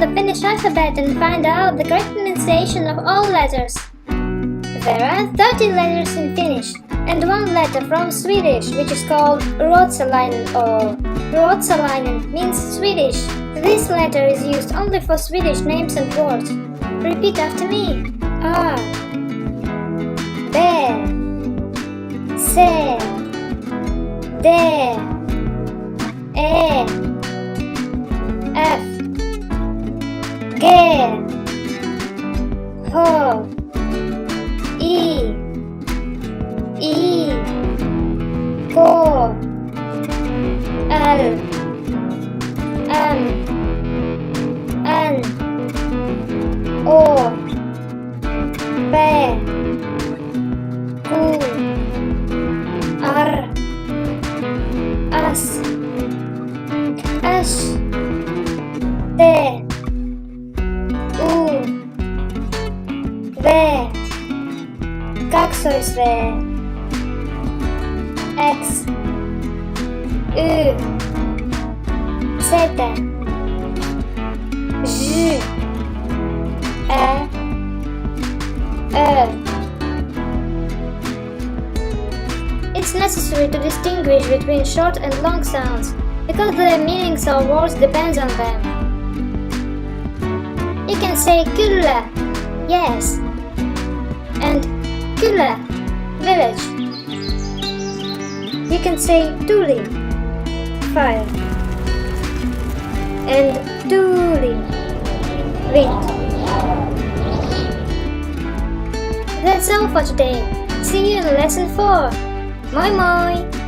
the Finnish alphabet and find out the correct pronunciation of all letters. There are 30 letters in Finnish and one letter from Swedish, which is called Ruotsalainen or Ruotsalainen means Swedish. This letter is used only for Swedish names and words. Repeat after me. A, B, C, D, E, F, G, H, I, K, L, M, N, O, P, Q, R, S, T, U, V, kaksois-V, X, Y, Z, Ž, E, Ö. It's necessary to distinguish between short and long sounds because the meanings of words depends on them. You can say kyllä, yes, and kyllä, village. You can say tuli, fire, and tuli, wind. That's all for today. See you in lesson 4. Moi moi!